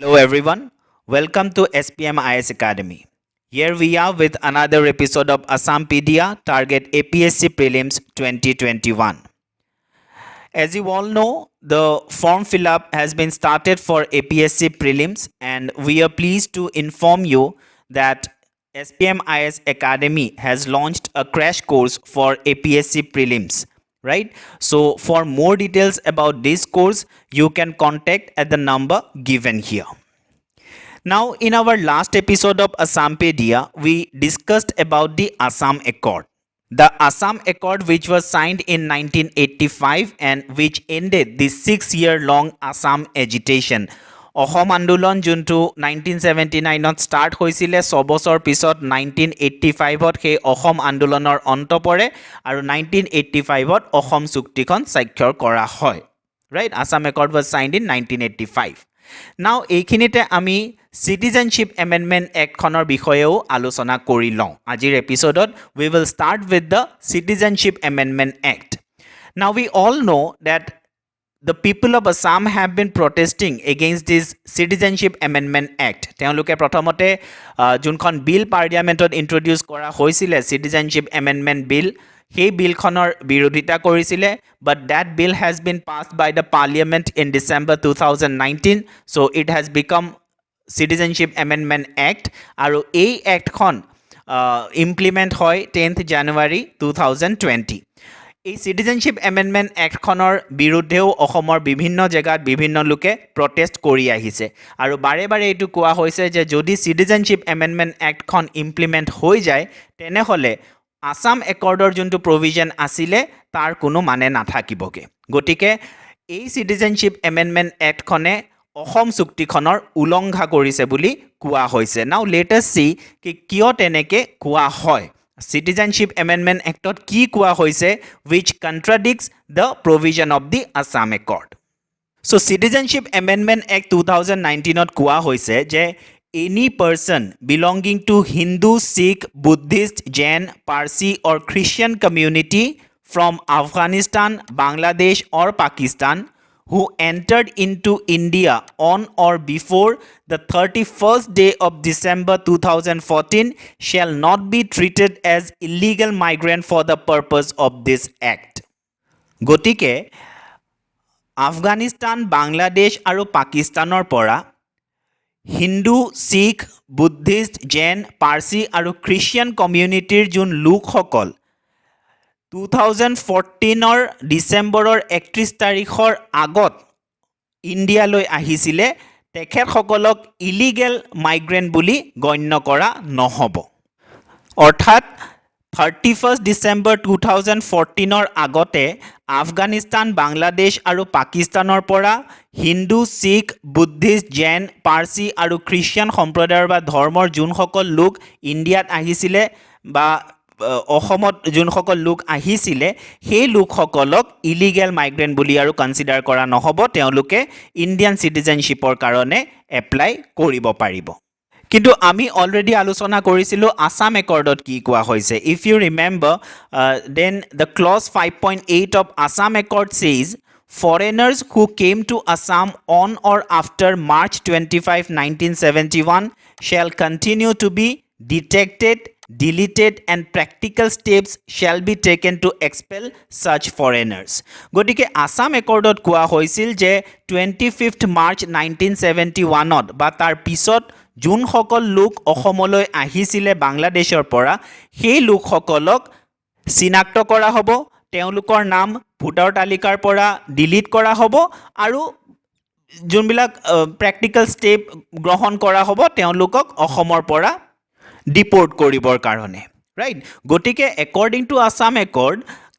Hello everyone, welcome to SPM IS Academy. Here we are with another episode of Assampedia Target APSC Prelims 2021. As you all know, the form fill up has been started for APSC Prelims and we are pleased to inform you that SPM IS Academy has launched a crash course for APSC Prelims. Right? So for more details about this course, you can contact at the number given here. Now, in our last episode of Assampedia, we discussed about the Assam Accord. The Assam Accord, which was signed in 1985 and which ended the 6-year-long Assam agitation. Assam আন্দোলন যোনটো 1979ত start হৈছিলে 6 বছৰ পিছত 1985ত সেই অসম আন্দোলনৰ অন্ত পৰে আৰু 1985ত অসম চুক্তিখন স্বাক্ষৰ কৰা হয় right Assam Accord was signed in 1985 Now এইখিনিতে আমি Citizenship Amendment Act খনৰ বিষয়েও আলোচনা কৰি লওঁ আজিৰ এপিসোডত we will start with the Citizenship Amendment Act Now we all know that the people of Assam have been protesting against this Citizenship Amendment Act. তেওঁলোকে প্ৰথমতে যোনখন বিল পাৰ্লিয়ামেণ্টত ইন্ট্ৰোডিউস কৰা হৈছিল Citizenship Amendment Bill সেই বিলখনৰ বিৰোধিতা কৰিছিলে but that bill has been passed by the parliament in December 2019 so it has become Citizenship Amendment Act আৰু এই এক্টখন ইমপ্লিমেন্ট হয় 10th January 2020 এই Citizenship Amendment Act খনৰ বিৰুদ্ধেও অসমৰ বিভিন্ন জায়গাত বিভিন্ন লোকে প্ৰটেষ্ট কৰি আহিছে আৰু বাৰে বাৰে এটো কোৱা হৈছে যে যদি Citizenship Amendment Act খন ইমপ্লিমেন্ট হৈ যায় তেনেহলে Assam Accordৰ যোনটো প্ৰভিজন আছিল তাৰ কোনো মানে নাথাকিবগে গটিকে এই Citizenship Amendment Act খনে অসম চুক্তিখনৰ উলংঘা কৰিছে বুলি কোৱা হৈছে নাও লেট আছ সি কি কিয় তেনেকে কোৱা হয় Citizenship Amendment Actত কি কোৱা হৈছে which contradicts the provision of the Assam Accord So Citizenship Amendment Act 2019ত কোৱা হৈছে যে any person belonging to Hindu, Sikh, Buddhist, Jain, Parsi or Christian community from Afghanistan, Bangladesh or Pakistan who entered into India on or before the 31st day of December 2014 shall not be treated as illegal migrant for the purpose of this act. গতিকে আফগানিস্তান, বাংলাদেশ আৰু পাকিস্তানৰ পৰা Hindu, Sikh, Buddhist, Jain, পাৰ্চী আৰু Christian কমিউনিটিৰ যোন লোকসকল 2014ৰ ডিসেম্বৰৰ 31 তাৰিখৰ আগত ইণ্ডিয়ালৈ আহিছিলে তেখেতসকলক ইলিগেল মাইগ্ৰেন্ট বুলি গণ্য কৰা নহব অৰ্থাৎ 31st ডিসেম্বৰ 2014ৰ আগতে আফগানিস্তান, বাংলাদেশ আৰু পাকিস্তানৰ পৰা হিন্দু, শিখ, বুদ্ধিষ্ট, জৈন, পাৰ্চী আৰু খ্ৰীষ্টিয়ান সম্প্ৰদায়ৰ বা ধৰ্মৰ যোনসকল লোক ইণ্ডিয়াত আহিছিলে বা অসমত যোনসকল লোক আহিছিলে সেই লোকসকলক ইলিগেল মাইগ্ৰেন্ট বুলি আৰু কনসিডাৰ কৰা নহব তেওঁলোকে ইণ্ডিয়ান সিটিজেনশিপৰ কাৰণে এপ্লাই কৰিব পাৰিব কিন্তু আমি অলৰেডি আলোচনা কৰিছিলো আসাম একৰ্ডত কি কোৱা হৈছে if you remember then the clause 5.8 of Assam accord says Foreigners who came to Assam on or after March 25, 1971 shall continue to be detected, deleted and practical steps shall be taken to expel such foreigners. গটিকে আসাম একৰ্ডত কোৱা হৈছিল যে 25th March 1971ত বা তাৰ পিছত যোনসকল লোক অসমলৈ আহিছিলে বাংলাদেশৰ পৰা সেই লোকসকলক চিনাক্ত কৰা হ'ব তেওঁলোকৰ নাম ভোটাৰ তালিকাৰ পৰা ডিলিট কৰা হ'ব আৰু যোনবিলাক প্ৰ্যাকটিক্যাল ষ্টেপ গ্ৰহণ কৰা হ'ব তেওঁলোকক অসমৰ পৰা ডিপোৰ্ট কৰিবৰ কাৰণে ৰাইট গটিকে according to Assam accord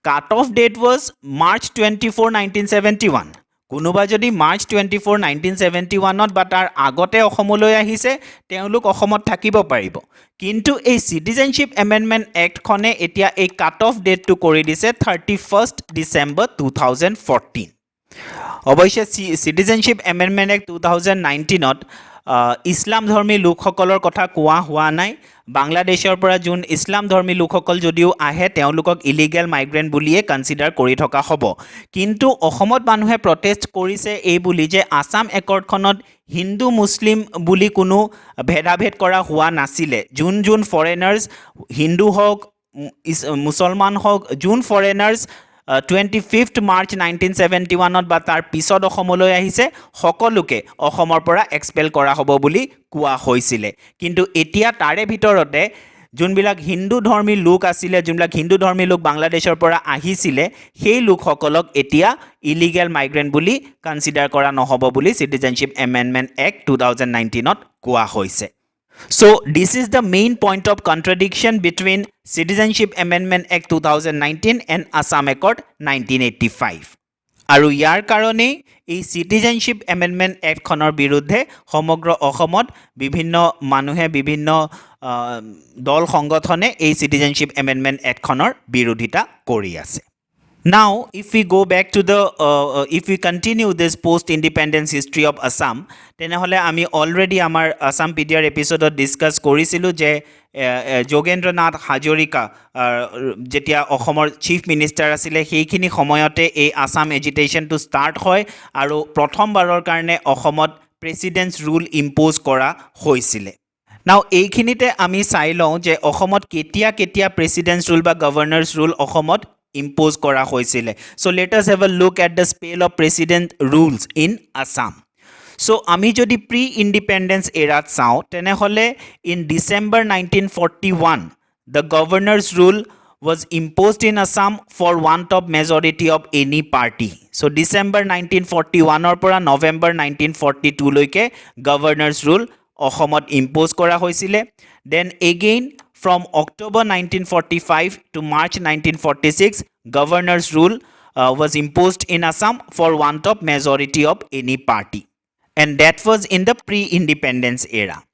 cut off date was March 24 1971 কোনোবা যদি মাৰ্চ 24 1971ত বা তাৰ আগতে অসমলৈ আহিছে তেওঁলোক অসমত থাকিব পাৰিব কিন্তু এই সিটিজেনশিপ এমেন্ডমেন্ট এক্ট খনে এতিয়া এই কাট অফ ডেটটো কৰি দিছে 31st ডিসেম্বৰ 2014 অৱশ্যে সিটিজেনশিপ এমেন্ডমেন্ট এক্ট 2019ত ইছলাম ধৰ্মী লোকসকলৰ কথা কোৱা হোৱা নাই বাংলাদেশৰ পৰা যোন ইছলাম ধৰ্মী লোকসকল যদিও আহে তেওঁলোকক ইলিগেল মাইগ্ৰেণ্ট বুলিয়ে কনচিডাৰ কৰি থকা হ'ব কিন্তু অসমত মানুহে প্ৰটেষ্ট কৰিছে এই বুলি যে আসাম একৰ্ডখনত হিন্দু মুছলিম বুলি কোনো ভেদাভেদ কৰা হোৱা নাছিলে যোন ফৰেনাৰ্ছ হিন্দু হওক মুছলমান হওক যোন ফৰেনাৰ্ছ 25 মাৰ্চ 1971ত বা তাৰ পিছত অসমলৈ আহিছে সকলোকে অসমৰ পৰা এক্সপেল কৰা হ'ব বুলি কোৱা হৈছিলে কিন্তু এতিয়া তাৰে ভিতৰতে যোনবিলাক হিন্দু ধৰ্মী লোক আছিলে যোনবিলাক হিন্দু ধৰ্মী লোক বাংলাদেশৰ পৰা আহিছিলে সেই লোকসকলক এতিয়া ইলিগেল মাইগ্ৰেণ্ট বুলি কনচিডাৰ কৰা নহ'ব বুলি চিটিজেনশ্বিপ এমেণ্ডমেণ্ট এক্ট 2019ত কোৱা হৈছে So, this is the main point of contradiction between Citizenship Amendment Act 2019 and Assam Accord 1985. আৰু ইয়াৰ কাৰণে এই Citizenship Amendment Act খনৰ বিৰুদ্ধে সমগ্ৰ অসমত বিভিন্ন মানুহে বিভিন্ন দল সংগঠনে এই Citizenship Amendment Act খনৰ বিৰোধিতা কৰি আছে Now, if we go back to the, if we continue this post-independence history of Assam, তেনেহ'লে আমি already আমাৰ Assampedia episode discuss কৰিছিলোঁ যে যোগেন্দ্ৰ নাথ হাজৰিকা যেতিয়া অসমৰ চিফ মিনিষ্টাৰ আছিলে সেইখিনি সময়তে এই আসাম এজিটেশ্যনটো ষ্টাৰ্ট হয় আৰু প্ৰথমবাৰৰ কাৰণে অসমত প্ৰেচিডেন্টছ ৰুল ইম্প'জ কৰা হৈছিলে Now, এইখিনিতে আমি চাই লওঁ যে অসমত কেতিয়া প্ৰেচিডেন্টছ ৰুল বা গভৰ্ণৰ্ছ ৰুল অসমত impose kora hoisile so let us have a look at the spell of president rules in Assam so ami jodi pre independence era sao tene hole in December 1941 the governor's rule was imposed in Assam for want of majority of any party so December 1941 or pora November 1942 loike governor's rule অসমত impose kora hoisile then again From October 1945 to March 1946, governor's rule was imposed in Assam for want of majority of any party. And that was in the pre-independence era.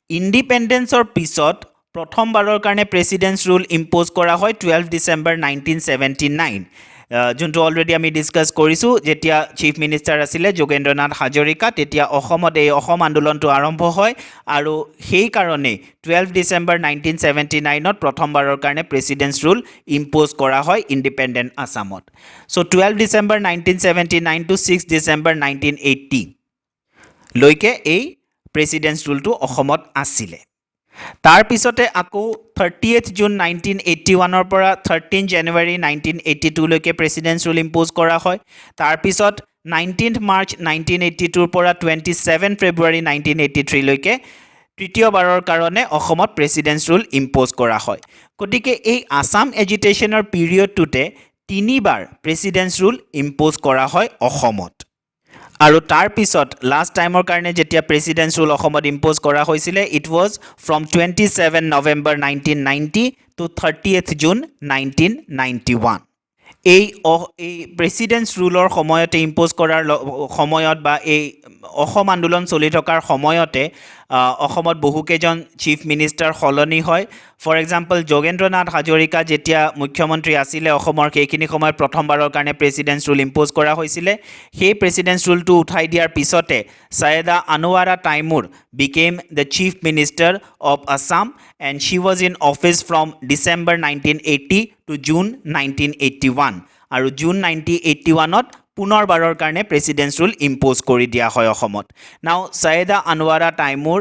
Independence or pisot, prothom baror karne president's rule imposed kora hoy 12 December 1979. যোনটো already আমি discuss কৰিছোঁ যেতিয়া chief minister আছিলে যোগেন্দ্ৰ নাথ হাজৰিকা তেতিয়া অসমত এই অসম আন্দোলনটো আৰম্ভ হয় আৰু সেই কাৰণে 12 ডিচেম্বৰ 1979ত প্ৰথমবাৰৰ কাৰণে প্ৰেচিডেন্টছ ৰুল ইম্প'জ কৰা হয় ইণ্ডিপেণ্ডেণ্ট আসামত চ' 12 ডিচেম্বৰ 1979 টু 6 ডিচেম্বৰ 1980 লৈকে এই প্ৰেচিডেন্টছ ৰুলটো অসমত আছিলে তাৰ পিছতে আকৌ 30th জুন 1981 ৰ পৰা 13 জানুৱাৰী 1982 লৈকে প্ৰেচিডেন্টছ ৰুল ইম্প'জ কৰা হয় তাৰ পিছত 19th মাৰ্চ 1982 ৰ পৰা 27 ফেব্ৰুৱাৰী 1983 লৈকে তৃতীয়বাৰৰ কাৰণে অসমত প্ৰেচিডেন্টছ ৰুল ইম্প'জ কৰা হয় গতিকে এই আসাম এজিটেশ্যনৰ পিৰিয়ডটোতে তিনিবাৰ প্ৰেচিডেন্টছ ৰুল ইম্প'জ কৰা হয় অসমত আৰু তাৰ পিছত লাষ্ট টাইমৰ কাৰণে যেতিয়া প্ৰেচিডেন্টছ ৰুল অসমত ইম্প'জ কৰা হৈছিলে it was from 27 November 1990 to 30th June 1991 এই প্ৰেচিডেন্টছ ৰুলৰ সময়তে ইম্প'জ কৰাৰ সময়ত বা এই অসম আন্দোলন চলি থকাৰ সময়তে অসমত বহুকেইজন চিফ মিনিষ্টাৰ সলনি হয় ফৰ এক্সাম্পল যোগেন্দ্ৰ নাথ হাজৰিকা যেতিয়া মুখ্যমন্ত্ৰী আছিলে অসমৰ সেইখিনি সময়ত প্ৰথমবাৰৰ কাৰণে প্ৰেচিডেন্টছ ৰুল ইম্প'জ কৰা হৈছিলে সেই প্ৰেচিডেন্টছ ৰুলটো উঠাই দিয়াৰ পিছতে Syeda Anowara Timur became the chief minister of Assam and she was in office from December 1980 to June 1981 আৰু জুন 1981ত পুনৰবাৰৰ কাৰণে প্ৰেচিডেন্টছ ৰুল ইম্প'জ কৰি দিয়া হয় অসমত নাও Syeda Anowara Timur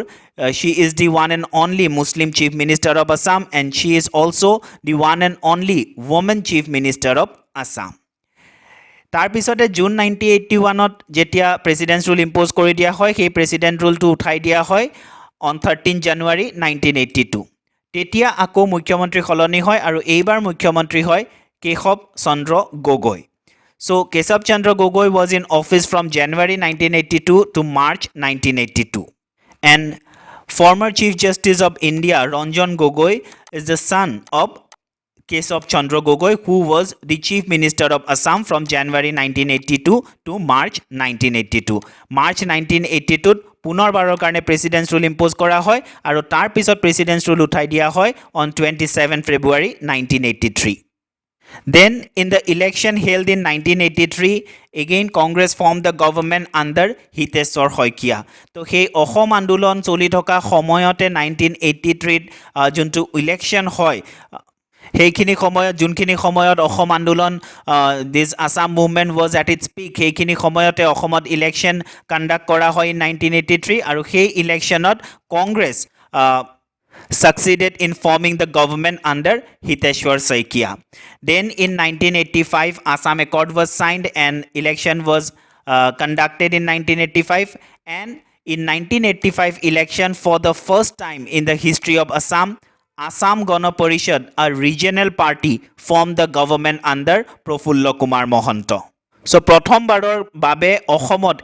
she is the one and only Muslim chief minister of Assam and she is also the one and only woman chief minister of Assam তাৰ পিছতে June 1981ত যেতিয়া প্ৰেচিডেন্টছ ৰুল ইম্প'জ কৰি দিয়া হয় সেই প্ৰেচিডেন্ট ৰুলটো উঠাই দিয়া হয় অন 13 জানুৱাৰী 1982 তেতিয়া আকৌ মুখ্যমন্ত্ৰী সলনি হয় আৰু এইবাৰ মুখ্যমন্ত্ৰী হয় কেশৱ চন্দ্ৰ Gogoi So, Keshav Chandra Gogoi was in office from January 1982 to March 1982. And former Chief Justice of India, Ranjan Gogoi, is the son of Keshav Chandra Gogoi, who was the Chief Minister of Assam from January 1982 to March 1982. March 1982 পুনৰবাৰৰ কাৰণে প্ৰেচিডেন্টছ rule impose কৰা হয় আৰু তাৰ পিছত প্ৰেচিডেন্টছ rule উঠাই দিয়া হয় on 27 February 1983. Then, in the election held in 1983, again Congress formed the government under Hiteshwar Shoikia. তো সেই অসম আন্দোলন চলি থকা সময়তে 1983 যোনটো ইলেকশ্যন হয় সেইখিনি সময়ত যোনখিনি সময়ত অসম আন্দোলন this Assam movement was at its peak সেইখিনি সময়তে অসমত ইলেকশ্যন কণ্ডাক্ট কৰা হয় ইন 1983 আৰু সেই ইলেকশ্যনত Congress succeeded in forming the government under Hiteshwar Shoikia. Then in 1985, Assam Accord was signed and election was conducted in 1985. And in 1985 election, for the first time in the history of Assam, Assam Gana Parishad, a regional party, formed the government under Prafullo Kumar Mohanto. So প্ৰথমবাৰৰ বাবে অসমত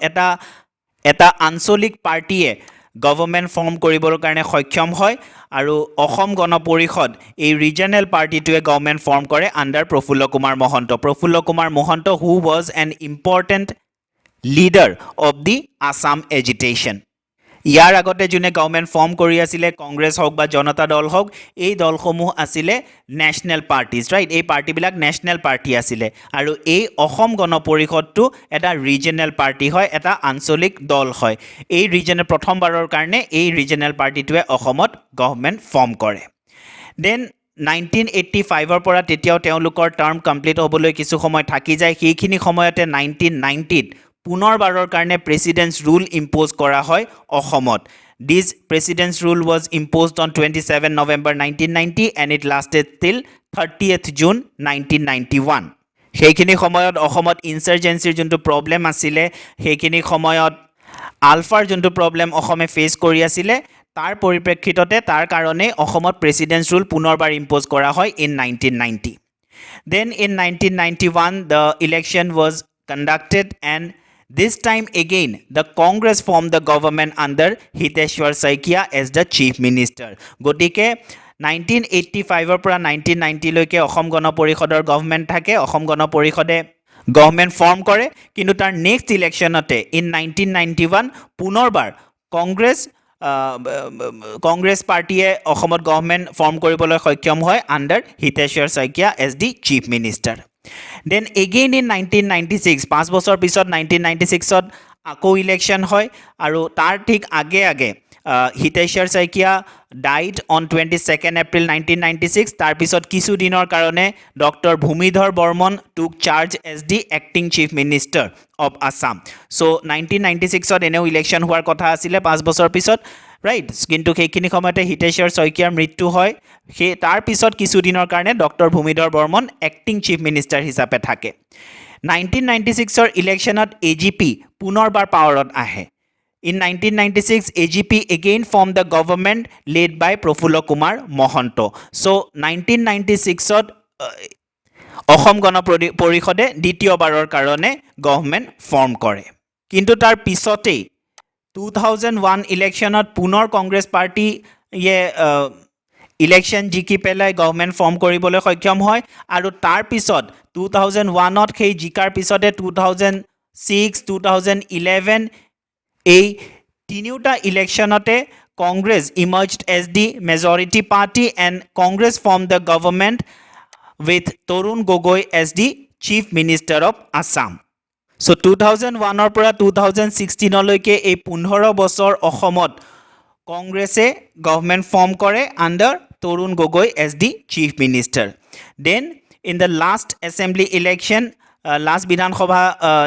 এটা আঞ্চলিক পাৰ্টিয়ে government form কৰিবৰ কাৰণে সক্ষম হয় আৰু অসম গণ পৰিষদ এই ৰিজনেল পাৰ্টিটোৱে গভৰ্ণমেণ্ট ফৰ্ম কৰে under Prafulla Kumar Mahanta who was an important leader of the Assam agitation ইয়াৰ আগতে যোনে গভৰ্ণমেণ্ট ফৰ্ম কৰি আছিলে কংগ্ৰেছ হওক বা জনতা দল হওক এই দলসমূহ আছিলে নেশ্যনেল পাৰ্টিজ ৰাইট এই পাৰ্টিবিলাক নেশ্যনেল পাৰ্টি আছিলে আৰু এই অসম গণ পৰিষদটো এটা ৰিজনেল পাৰ্টি হয় এটা আঞ্চলিক দল হয় এই ৰিজনেল প্ৰথমবাৰৰ কাৰণে এই ৰিজনেল পাৰ্টিটোৱে অসমত গভৰ্ণমেণ্ট ফৰ্ম কৰে দেন 1985ৰ পৰা তেতিয়াও তেওঁলোকৰ টাৰ্ম কমপ্লিট হ'বলৈ কিছু সময় থাকি যায় সেইখিনি সময়তে 1990ত পুনৰবাৰৰ কাৰণে প্ৰেচিডেণ্টছ ৰুল ইম্প'জ কৰা হয় অসমত this president's rule was imposed on 27 November 1990 and it lasted till 30th June 1991 সেইখিনি সময়ত অসমত ইনচাৰ্জেঞ্চিৰ যোনটো প্ৰব্লেম আছিলে সেইখিনি সময়ত আলফাৰ যোনটো প্ৰব্লেম অসমে ফেচ কৰি আছিলে তাৰ পৰিপ্ৰেক্ষিততে তাৰ কাৰণে অসমত প্ৰেচিডেণ্টছ ৰুল পুনৰবাৰ ইম্প'জ কৰা হয় in 1990 then in 1991 the election was conducted and this time again the Congress formed the government under Hiteshwar Shoikia as the chief minister গতিকে 1985ৰ পৰা 1990 লৈকে অসম গণ পৰিষদৰ গভৰ্ণমেণ্ট থাকে অসম গণ পৰিষদে গভৰ্ণমেণ্ট ফৰ্ম কৰে কিন্তু তাৰ নেক্সট ইলেকশ্যনতে ইন 1991 পুনৰবাৰ কংগ্ৰেছ পাৰ্টিয়ে অসমত গভৰ্ণমেণ্ট ফৰ্ম কৰিবলৈ সক্ষম হয় under Hiteswar Saikia as the chief minister then again in 1996 5 বছৰ পিছত 1996ত আকৌ ইলেকশ্যন হয় আৰু তাৰ ঠিক আগে আগে Hiteswar Saikia died on 22 April 1996 তাৰপিছত কিছুদিনৰ কাৰণে doctor Bhumidhar Barman took charge as the acting chief minister of Assam so' 1996ত এনেও ইলেকশ্যন হোৱাৰ কথা আছিলে 5 বছৰ পিছত ৰাইট কিন্তু সেইখিনি সময়তে হিতেশ্বৰ শইকীয়াৰ মৃত্যু হয় সেই তাৰপিছত কিছুদিনৰ কাৰণে doctor Bhumidhar Barman acting chief minister হিচাপে থাকে 1996ৰ ইলেকশ্যনত AGP পুনৰবাৰ পাৱাৰত আহে In 1996, AGP again formed the government led by Prafullo Kumar Mohanto. So, 1996ত Asom Gana পৰিষদে দ্বিতীয়বাৰৰ কাৰণে গভৰ্ণমেণ্ট ফৰ্ম কৰে কিন্তু তাৰ পিছতেই 2001 ইলেকশ্যনত পুনৰ কংগ্ৰেছ পাৰ্টিয়ে ইলেকশ্যন জিকি পেলাই গভৰ্ণমেণ্ট ফৰ্ম কৰিবলৈ সক্ষম হয় আৰু তাৰ পিছত 2001ত সেই জিকাৰ পিছতে 2006, 2011 এই তিনিওটা ইলেকশ্যনতে Congress emerged as the majority party and Congress form the government with Tarun Gogoi as the chief minister of Assam so' 2001ৰ পৰা 2016লৈকে এই 15 বছৰ অসমত কংগ্ৰেছে গভৰ্ণমেণ্ট ফৰ্ম কৰে under Tarun Gogoi as the chief minister then in the last assembly election last বিধানসভা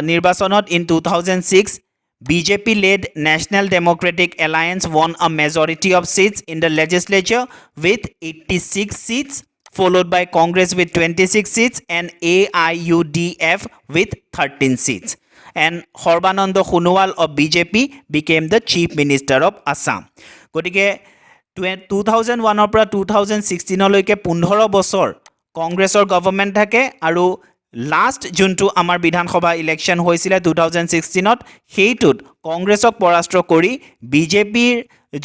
নিৰ্বাচনত in 2006 BJP-led National Democratic Alliance won a majority of seats in the legislature with 86 seats, followed by Congress with 26 seats and AIUDF with 13 seats. And Sarbananda Sonowal of BJP became the Chief Minister of Assam. গতিকে 2001ৰ পৰা 2016লৈকে 15 বছৰ কংগ্ৰেছৰ government থাকে আৰু last যোনটো আমাৰ বিধানসভা election হৈছিলে 2016ত সেইটোত কংগ্ৰেছক পৰাস্ত কৰি বিজেপিৰ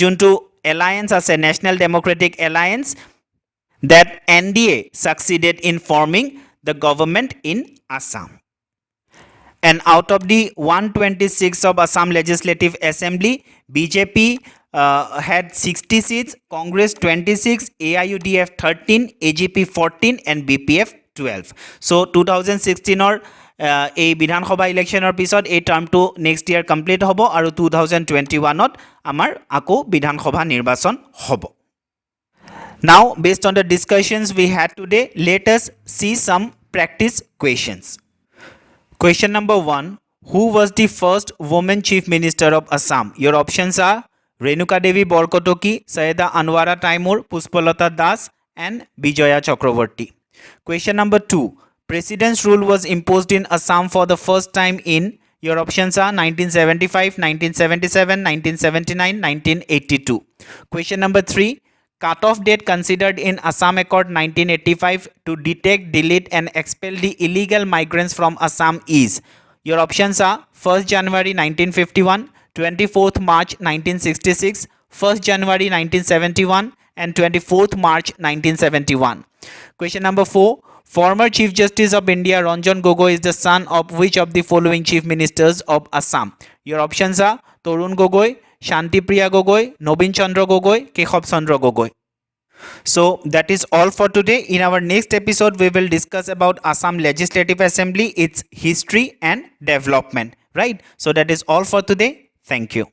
যোনটো এলায়েন্স আছে national Democratic alliance that NDA succeeded in forming the government in Assam. And out of the 126 of Assam Legislative Assembly, BJP had 60 seats, Congress 26, AIUDF 13, AGP 14 and BPF 12. So 2016 এই বিধানসভা ইলেকশ্যনৰ পিছত এই টাৰ্মটো নেক্সট ইয়াৰ কমপ্লিট হ'ব আৰু 2021ত আমাৰ আকৌ বিধানসভা নিৰ্বাচন হ'ব. Now, based on the discussions we had today, let us see some practice questions. Question number 1. Who was the first woman chief minister of Assam? Your options are Renuka Devi Borkotoki, Sayeda Anwara Taimur, Puspalata Das, and Bijoya Chakravarti. Question number 2. President's rule was imposed in Assam for the first time in, your options are 1975, 1977, 1979, 1982. Question number 3. Cut-off date considered in Assam Accord 1985 to detect, delete and expel the illegal migrants from Assam is, your options are 1st January 1951, 24th March 1966, 1st January 1971 and 24th March 1971. Question number 4. Former Chief Justice of India Ranjan Gogoi is the son of which of the following Chief Ministers of Assam? Your options are Torun Gogoi, Shanti Priya Gogoi, Nobin Chandra Gogoi, Keshav Chandra Gogoi. So that is all for today. In our next episode, we will discuss about Assam Legislative Assembly, its history and development. Right? So that is all for today. Thank you.